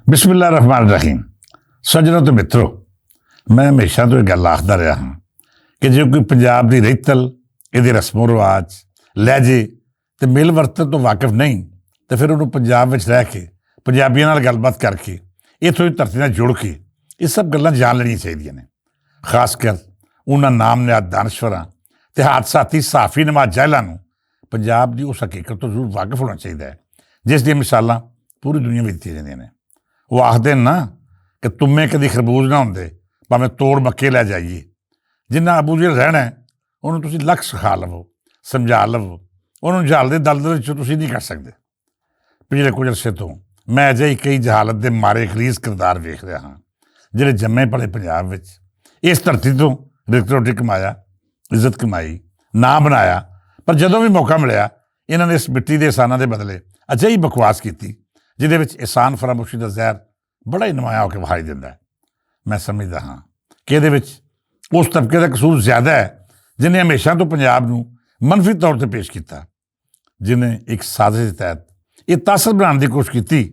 ਬਿਸਮਿਲ੍ਲਾ ਰਹਿਮਾਨ ਰਹੀਮ। ਸੱਜਣੋ ਤੇ ਮਿੱਤਰੋ, ਮੈਂ ਹਮੇਸ਼ਾ ਤੋਂ ਇਹ ਗੱਲ ਆਖਦਾ ਰਿਹਾ ਹਾਂ ਕਿ ਜੇ ਕੋਈ ਪੰਜਾਬ ਦੀ ਰਹਿਤਲ, ਇਹਦੇ ਰਸਮੋ ਰਿਵਾਜ, ਲਹਿਜੇ ਅਤੇ ਮਿਲ ਵਰਤਨ ਤੋਂ ਵਾਕਿਫ ਨਹੀਂ ਤਾਂ ਫਿਰ ਉਹਨੂੰ ਪੰਜਾਬ ਵਿੱਚ ਰਹਿ ਕੇ ਪੰਜਾਬੀਆਂ ਨਾਲ ਗੱਲਬਾਤ ਕਰਕੇ ਇੱਥੋਂ ਦੀ ਧਰਤੀ ਨਾਲ ਜੁੜ ਕੇ ਇਹ ਸਭ ਗੱਲਾਂ ਜਾਣ ਲੈਣੀਆਂ ਚਾਹੀਦੀਆਂ ਨੇ। ਖਾਸ ਕਰ ਉਹਨਾਂ ਨਾਮ ਨਿਹਾਦ ਦਾਨਸ਼ਵਰਾਂ ਅਤੇ ਹਾਦਸਾਤੀ ਸਾਫੀ ਨਮਾਜ਼ ਜਾਹਿਲਾਂ ਨੂੰ ਪੰਜਾਬ ਦੀ ਉਸ ਹਕੀਕਤ ਤੋਂ ਜ਼ਰੂਰ ਵਾਕਿਫ ਹੋਣਾ ਚਾਹੀਦਾ ਹੈ ਜਿਸ ਦੀਆਂ ਮਿਸਾਲਾਂ ਪੂਰੀ ਦੁਨੀਆ ਵਿੱਚ ਦਿੱਤੀਆਂ ਜਾਂਦੀਆਂ ਨੇ। ਉਹ ਆਖਦੇ ਨੇ ਨਾ ਕਿ ਤੁਮੇ ਕਦੀ ਖਰਬੂਜ ਨਾ ਹੁੰਦੇ, ਭਾਵੇਂ ਤੋੜ ਮੱਕੇ ਲੈ ਜਾਈਏ। ਜਿੰਨਾ ਅਬੂ ਜਹਿਲ ਰਹਿਣਾ ਉਹਨੂੰ ਤੁਸੀਂ ਲੱਖ ਸਿਖਾ ਲਵੋ, ਸਮਝਾ ਲਵੋ, ਉਹਨੂੰ ਜਹਾਲ ਦੇ ਦਲਦਲ ਵਿੱਚੋਂ ਤੁਸੀਂ ਨਹੀਂ ਕੱਢ ਸਕਦੇ। ਪਿਛਲੇ ਕੁਝ ਅਰਸੇ ਤੋਂ ਮੈਂ ਅਜਿਹੀ ਕਈ ਜਹਾਲਤ ਦੇ ਮਾਰੇ ਖਲੀਸ ਕਿਰਦਾਰ ਵੇਖ ਰਿਹਾ ਹਾਂ ਜਿਹੜੇ ਜੰਮੇ ਪਲੇ ਪੰਜਾਬ ਵਿੱਚ ਇਸ ਧਰਤੀ ਤੋਂ ਰਿਜ਼ਕ ਰੋਟੀ ਕਮਾਇਆ, ਇੱਜ਼ਤ ਕਮਾਈ, ਨਾਂ ਬਣਾਇਆ, ਪਰ ਜਦੋਂ ਵੀ ਮੌਕਾ ਮਿਲਿਆ ਇਹਨਾਂ ਨੇ ਇਸ ਮਿੱਟੀ ਦੇ ਅਹਿਸਾਨਾਂ ਦੇ ਬਦਲੇ ਅਜਿਹੀ ਬਕਵਾਸ ਕੀਤੀ ਜਿਹਦੇ ਵਿੱਚ ਅਹਿਸਾਨ ਫਰਾਮੋਸ਼ੀ ਦਾ ਜ਼ਹਿਰ ਬੜਾ ਹੀ ਨੁਮਾਇਆ ਹੋ ਕੇ ਵਿਖਾਈ ਦਿੰਦਾ ਹੈ। ਮੈਂ ਸਮਝਦਾ ਹਾਂ ਕਿ ਇਹਦੇ ਵਿੱਚ ਉਸ ਤਬਕੇ ਦਾ ਕਸੂਰ ਜ਼ਿਆਦਾ ਹੈ ਜਿਹਨੇ ਹਮੇਸ਼ਾ ਤੋਂ ਪੰਜਾਬ ਨੂੰ ਮੰਨਫੀ ਤੌਰ 'ਤੇ ਪੇਸ਼ ਕੀਤਾ, ਜਿਹਨੇ ਇੱਕ ਸਾਜ਼ਿਸ਼ ਦੇ ਤਹਿਤ ਇਹ ਤਾਸਰ ਬਣਾਉਣ ਦੀ ਕੋਸ਼ਿਸ਼ ਕੀਤੀ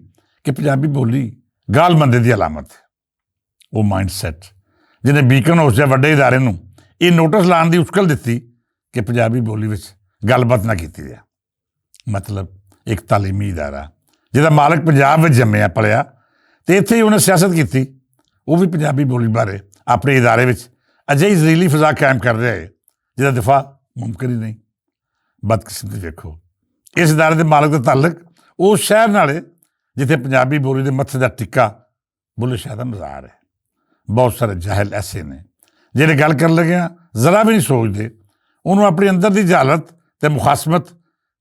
ਕਿ ਪੰਜਾਬੀ ਬੋਲੀ ਗਾਲ ਮੰਦੇ ਦੀ ਅਲਾਮਤ ਹੈ। ਉਹ ਮਾਈਂਡ ਸੈੱਟ ਜਿਹਨੇ ਬੀਕਨ ਹਾਊਸ ਜਾਂ ਵੱਡੇ ਅਦਾਰੇ ਨੂੰ ਇਹ ਨੋਟਿਸ ਲਾਉਣ ਦੀ ਉਸਕਲ ਦਿੱਤੀ ਕਿ ਪੰਜਾਬੀ ਬੋਲੀ ਵਿੱਚ ਗੱਲਬਾਤ ਨਾ ਕੀਤੀ ਜਾਏ। ਮਤਲਬ ਇੱਕ ਤਾਲੀਮੀ ਅਦਾਰਾ ਜਿਹਦਾ ਮਾਲਕ ਪੰਜਾਬ ਵਿੱਚ ਜੰਮਿਆ ਪਲਿਆ ਅਤੇ ਇੱਥੇ ਹੀ ਉਹਨੇ ਸਿਆਸਤ ਕੀਤੀ, ਉਹ ਵੀ ਪੰਜਾਬੀ ਬੋਲੀ ਬਾਰੇ ਆਪਣੇ ਅਦਾਰੇ ਵਿੱਚ ਅਜਿਹੀ ਜ਼ਹਿਰੀਲੀ ਫਿਜ਼ਾ ਕਾਇਮ ਕਰ ਰਿਹਾ ਹੈ ਜਿਹਦਾ ਦਿਫਾ ਮੁਮਕਿਨ ਹੀ ਨਹੀਂ। ਬਦਕਿਸਮਤੀ ਵੇਖੋ, ਇਸ ਅਦਾਰੇ ਦੇ ਮਾਲਕ ਦਾ ਤਾਲੁਕ ਉਸ ਸ਼ਹਿਰ ਨਾਲ ਹੈ ਜਿੱਥੇ ਪੰਜਾਬੀ ਬੋਲੀ ਦੇ ਮੱਥੇ ਦਾ ਟਿੱਕਾ ਬੁੱਲ੍ਹੇ ਸ਼ਾਹ ਦਾ ਮਜ਼ਾਰ ਹੈ। ਬਹੁਤ ਸਾਰੇ ਜਾਹਿਲ ਐਸੇ ਨੇ ਜਿਹੜੇ ਗੱਲ ਕਰਨ ਲੱਗਿਆਂ ਜ਼ਰਾ ਵੀ ਨਹੀਂ ਸੋਚਦੇ, ਉਹਨੂੰ ਆਪਣੀ ਅੰਦਰ ਦੀ ਜਹਾਲਤ ਅਤੇ ਮੁਖਾਸਮਤ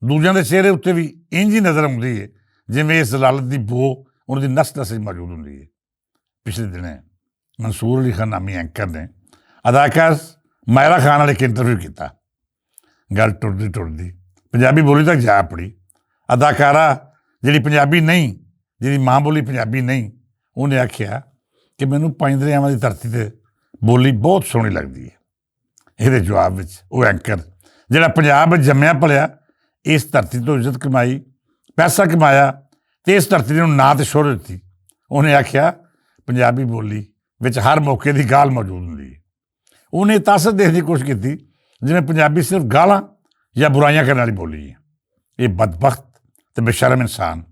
ਦੂਜਿਆਂ ਦੇ ਚਿਹਰੇ ਉੱਤੇ ਵੀ ਇੰਝ ਹੀ ਨਜ਼ਰ ਆਉਂਦੀ ਹੈ ਜਿਵੇਂ ਇਸ ਜ਼ਲਾਲਤ ਦੀ ਬੋ ਉਹਨਾਂ ਦੀ ਨਸ ਨਸ ਵਿੱਚ ਮੌਜੂਦ ਹੁੰਦੀ ਹੈ। ਪਿਛਲੇ ਦਿਨੇ ਮਨਸੂਰ ਅਲੀ ਖਾਨ ਨਾਮੀ ਐਂਕਰ ਨੇ ਅਦਾਕਾਰ ਮਾਇਰਾ ਖਾਨ ਨਾਲ ਇੱਕ ਇੰਟਰਵਿਊ ਕੀਤਾ। ਗੱਲ ਟੁੱਟਦੀ ਟੁੱਟਦੀ ਪੰਜਾਬੀ ਬੋਲੀ ਤੱਕ ਜਾ ਪੜੀ। ਅਦਾਕਾਰਾ ਜਿਹੜੀ ਪੰਜਾਬੀ ਨਹੀਂ, ਜਿਹਦੀ ਮਾਂ ਬੋਲੀ ਪੰਜਾਬੀ ਨਹੀਂ, ਉਹਨੇ ਆਖਿਆ ਕਿ ਮੈਨੂੰ ਪੰਜ ਦਰਿਆਵਾਂ ਦੀ ਧਰਤੀ 'ਤੇ ਬੋਲੀ ਬਹੁਤ ਸੋਹਣੀ ਲੱਗਦੀ ਹੈ। ਇਹਦੇ ਜਵਾਬ ਵਿੱਚ ਉਹ ਐਂਕਰ ਜਿਹੜਾ ਪੰਜਾਬ ਵਿੱਚ ਜੰਮਿਆ ਪਲਿਆ, ਇਸ ਧਰਤੀ ਤੋਂ ਇੱਜ਼ਤ ਕਮਾਈ, ਪੈਸਾ ਕਮਾਇਆ ਅਤੇ ਇਸ ਧਰਤੀ ਨੂੰ ਨਾਂ ਅਤੇ ਸ਼ੋਹਰਤ ਦਿੱਤੀ, ਉਹਨੇ ਆਖਿਆ ਪੰਜਾਬੀ ਬੋਲੀ ਵਿੱਚ ਹਰ ਮੌਕੇ ਦੀ ਗਾਲ ਮੌਜੂਦ ਹੁੰਦੀ ਹੈ। ਉਹਨੇ ਤਾਸਰ ਦੇਣ ਦੀ ਕੋਸ਼ਿਸ਼ ਕੀਤੀ ਜਿਵੇਂ ਪੰਜਾਬੀ ਸਿਰਫ ਗਾਲਾਂ ਜਾਂ ਬੁਰਾਈਆਂ ਕਰਨ ਵਾਲੀ ਬੋਲੀ ਹੈ। ਇਹ ਬਦਬਖਤ ਅਤੇ ਬੇਸ਼ਰਮ ਇਨਸਾਨ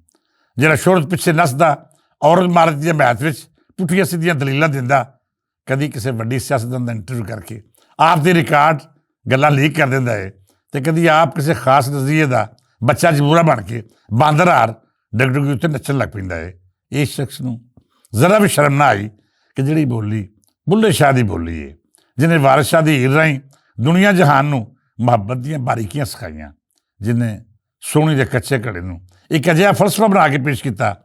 ਜਿਹੜਾ ਸ਼ੋਹਰਤ ਪਿੱਛੇ ਨੱਸਦਾ, ਔਰਤ ਮਾਰਤ ਦੀ ਹਮਾਇਤ ਵਿੱਚ ਪੁੱਠੀਆਂ ਸਿੱਧੀਆਂ ਦਲੀਲਾਂ ਦਿੰਦਾ, ਕਦੀ ਕਿਸੇ ਵੱਡੀ ਸਿਆਸਤਦਾਨ ਦਾ ਇੰਟਰਵਿਊ ਕਰਕੇ ਆਪ ਦੇ ਰਿਕਾਰਡ ਗੱਲਾਂ ਲੀਕ ਕਰ ਦਿੰਦਾ ਹੈ ਅਤੇ ਕਦੀ ਆਪ ਕਿਸੇ ਖਾਸ ਨਜ਼ਰੀਏ ਦਾ ਬੱਚਾ ਜਬੂਰਾ ਬਣ ਕੇ ਬਾਂਦਰਹਾਰ ਡਗਡੁਗੀ ਉੱਤੇ ਨੱਚਣ ਲੱਗ ਪੈਂਦਾ ਹੈ। ਇਸ ਸ਼ਖਸ ਨੂੰ ਜ਼ਰਾ ਵੀ ਸ਼ਰਮ ਨਾ ਆਈ ਕਿ ਜਿਹੜੀ ਬੋਲੀ ਬੁੱਲ੍ਹੇ ਸ਼ਾਹ ਦੀ ਬੋਲੀ ਹੈ, ਜਿਹਨੇ ਵਾਰਿਸ ਸ਼ਾਹ ਦੀ ਹੀਰ ਰਾਹੀਂ ਦੁਨੀਆ ਜਹਾਨ ਨੂੰ ਮੁਹੱਬਤ ਦੀਆਂ ਬਾਰੀਕੀਆਂ ਸਿਖਾਈਆਂ, ਜਿਹਨੇ ਸੋਹਣੀ ਦੇ ਕੱਚੇ ਘੜੇ ਨੂੰ ਇੱਕ ਅਜਿਹਾ ਫਲਸਫਾ ਬਣਾ ਕੇ ਪੇਸ਼ ਕੀਤਾ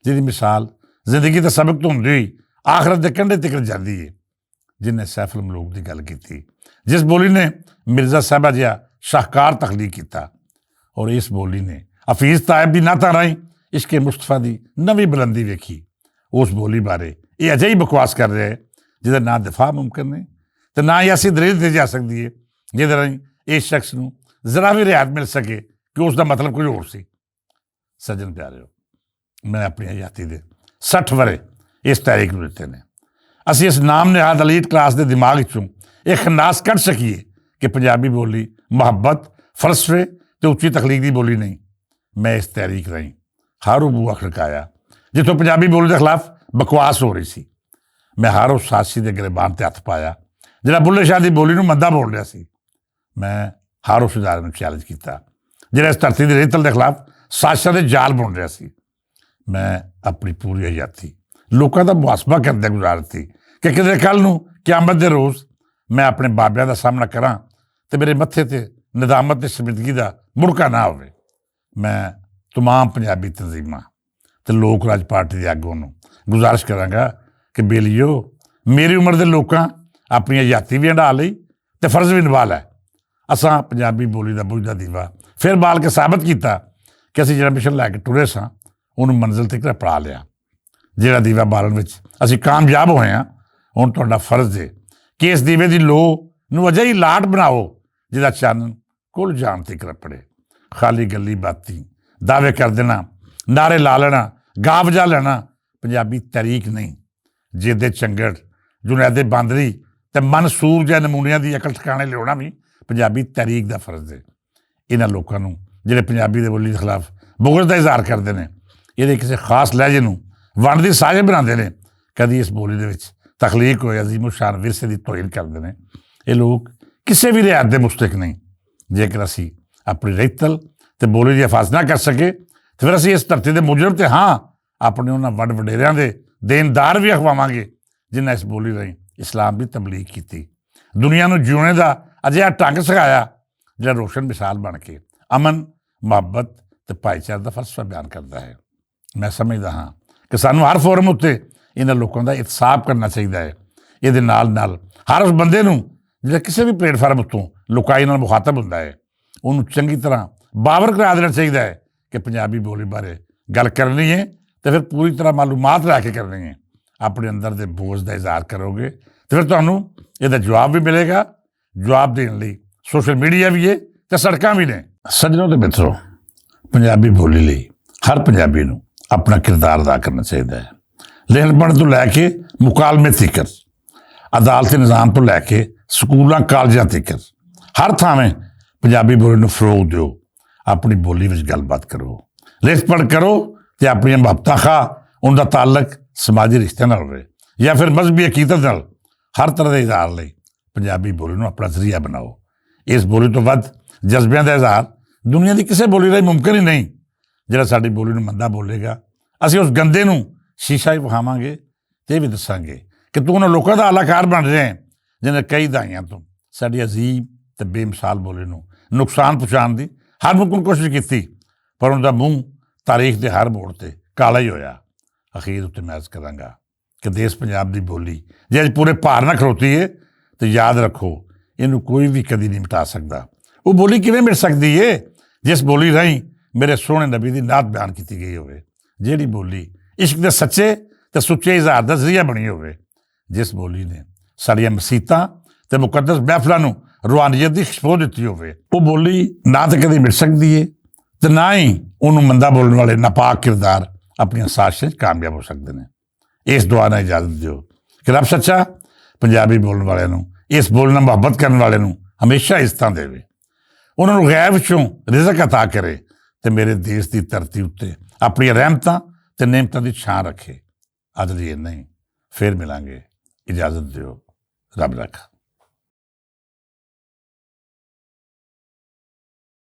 ਜਿਹਦੀ ਮਿਸਾਲ ਜ਼ਿੰਦਗੀ ਦਾ ਸਬਕ ਤੋਂ ਹੁੰਦੀ ਹੋਈ ਆਖਰਤ ਦੇ ਕੰਢੇ ਤੱਕ ਜਾਂਦੀ ਹੈ, ਜਿਹਨੇ ਸੈਫੁਲ ਮਲੂਕ ਦੀ ਗੱਲ ਕੀਤੀ, ਜਿਸ ਬੋਲੀ ਨੇ ਮਿਰਜ਼ਾ ਸਾਹਿਬਾ ਜਿਹਾ ਸ਼ਾਹਕਾਰ ਤਖਲੀਕ ਕੀਤਾ, ਔਰ ਇਸ ਬੋਲੀ ਨੇ ਹਫੀਜ਼ ਤਾਇਬ ਦੀ ਨਾਤਾਂ ਰਾਹੀਂ ਇਸ਼ਕੇ ਮੁਸਤਫਾ ਦੀ ਨਵੀਂ ਬੁਲੰਦੀ ਵੇਖੀ। ਉਸ ਬੋਲੀ ਬਾਰੇ ਇਹ ਅਜਿਹੀ ਬਕਵਾਸ ਕਰ ਰਿਹਾ ਹੈ ਜਿਹਦਾ ਨਾ ਦਿਫਾ ਮੁਮਕਿਨ ਨਹੀਂ ਅਤੇ ਨਾ ਹੀ ਐਸੀ ਦਲੀਲ ਦਿੱਤੀ ਜਾ ਸਕਦੀ ਹੈ ਜਿਹਦੇ ਰਾਹੀਂ ਇਸ ਸ਼ਖਸ ਨੂੰ ਜ਼ਰਾ ਵੀ ਰਿਆਇਤ ਮਿਲ ਸਕੇ ਕਿ ਉਸ ਦਾ ਮਤਲਬ ਕੁਝ ਹੋਰ ਸੀ। ਸੱਜਣ ਪਿਆਰਿਓ, ਮੈਂ ਆਪਣੀ ਹਯਾਤੀ ਦੇ 60 ਵਰ੍ਹੇ ਇਸ ਤਹਿਰੀਕ ਨੂੰ ਦਿੱਤੇ ਨੇ। ਅਸੀਂ ਇਸ ਨਾਮ ਨਿਹਾਦ ਅਲੀਟ ਕਲਾਸ ਦੇ ਦਿਮਾਗ ਵਿੱਚੋਂ ਇਹ ਖਨਾਸ ਕੱਢ ਸਕੀਏ ਕਿ ਪੰਜਾਬੀ ਬੋਲੀ ਮੁਹੱਬਤ, ਫਲਸਫੇ ਅਤੇ ਉੱਚੀ ਤਖਲੀਕ ਦੀ ਬੋਲੀ ਨਹੀਂ। ਮੈਂ ਇਸ ਤਹਿਰੀਕ ਰਾਹੀਂ ਹਰ ਉਹ ਬੂਹਾ ਖੜਕਾਇਆ ਜਿੱਥੋਂ ਪੰਜਾਬੀ ਬੋਲੀ ਦੇ ਖਿਲਾਫ ਬਕਵਾਸ ਹੋ ਰਹੀ ਸੀ। ਮੈਂ ਹਰ ਉਸ ਸਾਜ਼ਿਸ਼ ਦੇ ਗਰੇਬਾਨ 'ਤੇ ਹੱਥ ਪਾਇਆ ਜਿਹੜਾ ਬੁੱਲ੍ਹੇ ਸ਼ਾਹ ਦੀ ਬੋਲੀ ਨੂੰ ਮੰਦਾ ਬੋਲ ਰਿਹਾ ਸੀ। ਮੈਂ ਹਰ ਉਸ ਅਦਾਰੇ ਨੂੰ ਚੈਲੰਜ ਕੀਤਾ ਜਿਹੜਾ ਇਸ ਧਰਤੀ ਦੇ ਰੇਤਲ ਦੇ ਖਿਲਾਫ ਸਾਜ਼ਿਸ਼ਾਂ ਦੇ ਜਾਲ ਬੁਣ ਰਿਹਾ ਸੀ। ਮੈਂ ਆਪਣੀ ਪੂਰੀ ਹਯਾਤੀ ਲੋਕਾਂ ਦਾ ਮੁਹਾਸਬਾ ਕਰਦਿਆਂ ਗੁਜ਼ਾਰ ਦਿੱਤੀ ਕਿ ਕਿਤੇ ਕੱਲ੍ਹ ਨੂੰ ਕਿਆਮਤ ਦੇ ਰੋਜ਼ ਮੈਂ ਆਪਣੇ ਬਾਬਿਆਂ ਦਾ ਸਾਹਮਣਾ ਕਰਾਂ ਅਤੇ ਮੇਰੇ ਮੱਥੇ 'ਤੇ ਨਦਾਮਤ ਅਤੇ ਸ਼ਰਮਿੰਦਗੀ ਦਾ ਮੁੜਕਾ ਨਾ ਹੋਵੇ। ਮੈਂ ਤਮਾਮ ਪੰਜਾਬੀ ਤਨਜ਼ੀਮਾਂ ਅਤੇ ਲੋਕ ਰਾਜ ਪਾਰਟੀ ਦੇ ਆਗੂਆਂ ਨੂੰ ਗੁਜ਼ਾਰਿਸ਼ ਕਰਾਂਗਾ ਕਿ ਬੇਲੀਓ, ਮੇਰੀ ਉਮਰ ਦੇ ਲੋਕਾਂ ਆਪਣੀ ਹਯਾਤੀ ਵੀ ਹੰਢਾ ਲਈ ਅਤੇ ਫਰਜ਼ ਵੀ ਨਿਭਾ ਲਿਆ। ਅਸਾਂ ਪੰਜਾਬੀ ਬੋਲੀ ਦਾ ਬੁਝਦਾ ਦੀਵਾ ਫਿਰ ਬਾਲ ਕੇ ਸਾਬਤ ਕੀਤਾ ਕਿ ਅਸੀਂ ਜਿਹੜਾ ਮਿਸ਼ਨ ਲੈ ਕੇ ਟੁਰੇ ਸਾਂ ਉਹਨੂੰ ਮੰਜ਼ਿਲ ਤੱਕ ਪੜਾ ਲਿਆ। ਜਿਹੜਾ ਦੀਵਾ ਬਾਲਣ ਵਿੱਚ ਅਸੀਂ ਕਾਮਯਾਬ ਹੋਏ ਹਾਂ, ਹੁਣ ਤੁਹਾਡਾ ਫਰਜ਼ ਹੈ ਕਿ ਇਸ ਦੀਵੇ ਦੀ ਲੋਅ ਨੂੰ ਅਜਿਹੀ ਲਾਟ ਬਣਾਓ ਜਿਹਦਾ ਚਾਨਣ ਕੁੱਲ ਜਾਣ ਤੱਕ ਰਪੜੇ। ਖਾਲੀ ਗੱਲੀ ਬਾਤੀ ਦਾਅਵੇ ਕਰ ਦੇਣਾ, ਨਾਅਰੇ ਲਾ ਲੈਣਾ, ਗਾ ਵਜਾ ਲੈਣਾ ਪੰਜਾਬੀ ਤਰੀਕ ਨਹੀਂ। ਜਿਹਦੇ ਚੰਗੜ ਜੁਨੈਦੇ ਬਾਂਦਰੀ ਤੇ ਮਨਸੂਰ ਜਿਹੇ ਨਮੂਨਿਆਂ ਦੀ ਅਕਲ ਠਿਕਾਣੇ ਲਿਆਉਣਾ ਵੀ ਪੰਜਾਬੀ ਤਰੀਕ ਦਾ ਫਰਜ਼ ਹੈ। ਇਹਨਾਂ ਲੋਕਾਂ ਨੂੰ ਜਿਹੜੇ ਪੰਜਾਬੀ ਦੇ ਬੋਲੀ ਦੇ ਖਿਲਾਫ ਬੁਗਜ਼ ਦਾ ਇਜ਼ਹਾਰ ਕਰਦੇ ਨੇ, ਇਹਦੇ ਕਿਸੇ ਖਾਸ ਲਹਿਜੇ ਨੂੰ ਵੰਡ ਦੀ ਸਾਜ਼ਿਸ਼ ਬਣਾਉਂਦੇ ਨੇ, ਕਦੀ ਇਸ ਬੋਲੀ ਦੇ ਵਿੱਚ ਤਖਲੀਕ ਹੋਏ ਅਜ਼ੀਮੋ ਸ਼ਾਨ ਵਿਰਸੇ ਦੀ ਤੋਹੀਨ ਕਰਦੇ ਨੇ। ਇਹ ਲੋਕ ਕਿਸੇ ਵੀ ਰਿਆਇਤ ਦੇ ਮੁਸਤਕ ਨਹੀਂ। ਜੇਕਰ ਅਸੀਂ ਆਪਣੀ ਰਹਿਤਲ ਤੇ ਬੋਲੀ ਦੀ ਹਿਫਾਜ਼ਤ ਨਾ ਕਰ ਸਕੇ ਤਾਂ ਫਿਰ ਅਸੀਂ ਇਸ ਧਰਤੀ ਦੇ ਮੁਜਰਮ ਤੇ ਹਾਂ ਆਪਣੇ ਉਹਨਾਂ ਵੱਡ ਵਡੇਰਿਆਂ ਦੇ ਦੇਣਦਾਰ ਵੀ ਅਖਵਾਵਾਂਗੇ ਜਿਨ੍ਹਾਂ ਇਸ ਬੋਲੀ ਰਾਹੀਂ ਇਸਲਾਮ ਦੀ ਤਬਲੀਗ ਕੀਤੀ, ਦੁਨੀਆ ਨੂੰ ਜਿਉਣੇ ਦਾ ਅਜਿਹਾ ਢੰਗ ਸਿਖਾਇਆ ਜਿਹੜਾ ਰੋਸ਼ਨ ਮਿਸਾਲ ਬਣ ਕੇ ਅਮਨ, ਮੁਹੱਬਤ ਤੇ ਭਾਈਚਾਰੇ ਦਾ ਫਲਸਫਾ ਬਿਆਨ ਕਰਦਾ ਹੈ। ਮੈਂ ਸਮਝਦਾ ਹਾਂ ਕਿ ਸਾਨੂੰ ਹਰ ਫੋਰਮ ਉੱਤੇ ਇਹਨਾਂ ਲੋਕਾਂ ਦਾ ਇਤਸਾਬ ਕਰਨਾ ਚਾਹੀਦਾ ਹੈ। ਇਹਦੇ ਨਾਲ ਨਾਲ ਹਰ ਉਸ ਬੰਦੇ ਨੂੰ ਜਿਹੜਾ ਕਿਸੇ ਵੀ ਪਲੇਟਫਾਰਮ ਉੱਤੋਂ ਲੁਕਾਈ ਨਾਲ ਮੁਖਾਤਬ ਹੁੰਦਾ ਹੈ, ਉਹਨੂੰ ਚੰਗੀ ਤਰ੍ਹਾਂ ਬਾਵਰ ਕਰਾ ਦੇਣਾ ਚਾਹੀਦਾ ਹੈ ਕਿ ਪੰਜਾਬੀ ਬੋਲੀ ਬਾਰੇ ਗੱਲ ਕਰਨੀ ਹੈ ਤੇ ਫਿਰ ਪੂਰੀ ਤਰ੍ਹਾਂ ਮਾਲੂਮਾਤ ਲੈ ਕੇ ਕਰਨੀ ਹੈ। ਆਪਣੇ ਅੰਦਰ ਦੇ ਬੋਝ ਦਾ ਇਜ਼ਹਾਰ ਕਰੋਗੇ ਤੇ ਫਿਰ ਤੁਹਾਨੂੰ ਇਹਦਾ ਜਵਾਬ ਵੀ ਮਿਲੇਗਾ। ਜਵਾਬ ਦੇਣ ਲਈ ਸੋਸ਼ਲ ਮੀਡੀਆ ਵੀ ਹੈ ਤੇ ਸੜਕਾਂ ਵੀ ਨੇ। ਸੱਜਣੋ ਤੇ ਮਿੱਤਰੋ, ਪੰਜਾਬੀ ਬੋਲੀ ਲਈ ਹਰ ਪੰਜਾਬੀ ਨੂੰ ਆਪਣਾ ਕਿਰਦਾਰ ਅਦਾ ਕਰਨਾ ਚਾਹੀਦਾ ਹੈ। ਲਿਖਣ ਪੜ੍ਹਨ ਤੋਂ ਲੈ ਕੇ ਮੁਕਾਲਮੇ ਤੀਕਰ, ਅਦਾਲਤੀ ਨਿਜ਼ਾਮ ਤੋਂ ਲੈ ਕੇ ਸਕੂਲਾਂ ਕਾਲਜਾਂ ਤੀਕਰ ਹਰ ਥਾਵੇਂ ਪੰਜਾਬੀ ਬੋਲੀ ਨੂੰ ਫਰੋਗ ਦਿਓ। ਆਪਣੀ ਬੋਲੀ ਵਿੱਚ ਗੱਲਬਾਤ ਕਰੋ, ਲਿਖ ਪੜ੍ਹ ਕਰੋ ਤੇ ਆਪਣੀਆਂ ਮੁਹੱਬਤਾਂ ਖਾ ਉਹਦਾ ਤਾਲਕ ਸਮਾਜੀ ਰਿਸ਼ਤਿਆਂ ਨਾਲ ਹੋਵੇ ਜਾਂ ਫਿਰ ਮਜ਼ਹਬੀ ਅਕੀਦਤ ਨਾਲ। ਹਰ ਤਰ੍ਹਾਂ ਦੇ ਇਜ਼ਹਾਰ ਲਈ ਪੰਜਾਬੀ ਬੋਲੀ ਨੂੰ ਆਪਣਾ ਜ਼ਰੀਆ ਬਣਾਓ। ਇਸ ਬੋਲੀ ਤੋਂ ਵੱਧ ਜਜ਼ਬਿਆਂ ਦਾ ਇਜ਼ਹਾਰ ਦੁਨੀਆ ਦੀ ਕਿਸੇ ਬੋਲੀ ਰਾਹੀਂ ਮੁਮਕਿਨ ਹੀ ਨਹੀਂ। ਜਿਹੜਾ ਸਾਡੀ ਬੋਲੀ ਨੂੰ ਮੰਦਾ ਬੋਲੇਗਾ, ਅਸੀਂ ਉਸ ਗੰਦੇ ਨੂੰ ਸ਼ੀਸ਼ਾ ਹੀ ਵਿਖਾਵਾਂਗੇ ਤੇ ਇਹ ਵੀ ਦੱਸਾਂਗੇ ਕਿ ਤੂੰ ਉਹਨਾਂ ਲੋਕਾਂ ਦਾ ਅਲਾਕਾਰ ਬਣ ਰਿਹਾ ਹੈ ਜਿਹਨੇ ਕਈ ਦਹਾਈਆਂ ਤੋਂ ਸਾਡੀ ਅਜ਼ੀਮ ਤੇ ਬੇਮਿਸਾਲ ਬੋਲੀ ਨੂੰ ਨੁਕਸਾਨ ਪਹੁੰਚਾਉਣ ਦੀ ਹਰ ਮੁਮਕਿਨ ਕੋਸ਼ਿਸ਼ ਕੀਤੀ, ਪਰ ਉਹਦਾ ਮੂੰਹ ਤਾਰੀਖ ਦੇ ਹਰ ਮੋੜ ਤੇ ਕਾਲਾ ਹੀ ਹੋਇਆ। ਅਖੀਰ ਉੱਤੇ ਮੈਂ ਅਰਜ਼ ਕਰਾਂਗਾ ਕਿ ਦੇਸ਼ ਪੰਜਾਬ ਦੀ ਬੋਲੀ ਜੇ ਅੱਜ ਪੂਰੇ ਭਾਰ ਨਾਲ ਖਲੋਤੀ ਹੈ ਤੇ ਯਾਦ ਰੱਖੋ ਇਹਨੂੰ ਕੋਈ ਵੀ ਕਦੀ ਨਹੀਂ ਮਿਟਾ ਸਕਦਾ। ਉਹ ਬੋਲੀ ਕਿਵੇਂ ਮਿਟ ਸਕਦੀ ਹੈ ਜਿਸ ਬੋਲੀ ਰਾਹੀਂ ਮੇਰੇ ਸੋਹਣੇ ਨਬੀ ਦੀ ਨਾਤ ਬਿਆਨ ਕੀਤੀ ਗਈ ਹੋਵੇ, ਜਿਹੜੀ ਬੋਲੀ ਇਸ਼ਕ ਦੇ ਸੱਚੇ ਤੇ ਸੁੱਚੇ ਇਜ਼ਹਾਰ ਦਾ ਜ਼ਰੀਆ ਬਣੀ ਹੋਵੇ, ਜਿਸ ਬੋਲੀ ਨੇ ਸਾਡੀਆਂ ਮਸੀਤਾਂ ਤੇ ਮੁਕੱਦਸ ਮਹਿਫਲਾਂ ਨੂੰ ਰੂਹਾਨੀਅਤ ਦੀ ਖੁਸ਼ਬੂ ਦਿੱਤੀ ਹੋਵੇ। ਉਹ ਬੋਲੀ ਨਾ ਤਾਂ ਕਦੇ ਮਿਟ ਸਕਦੀ ਹੈ ਤੇ ਨਾ ਹੀ ਉਹਨੂੰ ਮੰਦਾ ਬੋਲਣ ਵਾਲੇ ਨਾਪਾਕ ਕਿਰਦਾਰ ਆਪਣੀਆਂ ਸਾਜ਼ਿਸ਼ਾਂ 'ਚ ਕਾਮਯਾਬ ਹੋ ਸਕਦੇ ਨੇ। ਇਸ ਦੁਆ ਨਾਲ ਇਜਾਜ਼ਤ ਦਿਓ ਕਿ ਰੱਬ ਸੱਚਾ ਪੰਜਾਬੀ ਬੋਲਣ ਵਾਲਿਆਂ ਨੂੰ, ਇਸ ਬੋਲ ਨਾਲ ਮੁਹੱਬਤ ਕਰਨ ਵਾਲਿਆਂ ਨੂੰ ਹਮੇਸ਼ਾ ਇੱਜ਼ਤਾਂ ਦੇਵੇ, ਉਹਨਾਂ ਨੂੰ ਗੈਬ ਵਿੱਚੋਂ ਰਿਜ਼ਕ ਅਤਾ ਕਰੇ ਤੇ ਮੇਰੇ ਦੇਸ਼ ਦੀ ਧਰਤੀ ਉੱਤੇ ਆਪਣੀਆਂ ਰਹਿਮਤਾਂ ਤੇ ਨਿਮਤਾਂ ਦੀ ਛਾਂ ਰੱਖੇ। ਅੱਜ ਲਈ ਇੰਨਾ ਹੀ, ਫਿਰ ਮਿਲਾਂਗੇ। ਇਜਾਜ਼ਤ ਦਿਓ। ਰੱਬ ਰੱਖਾ।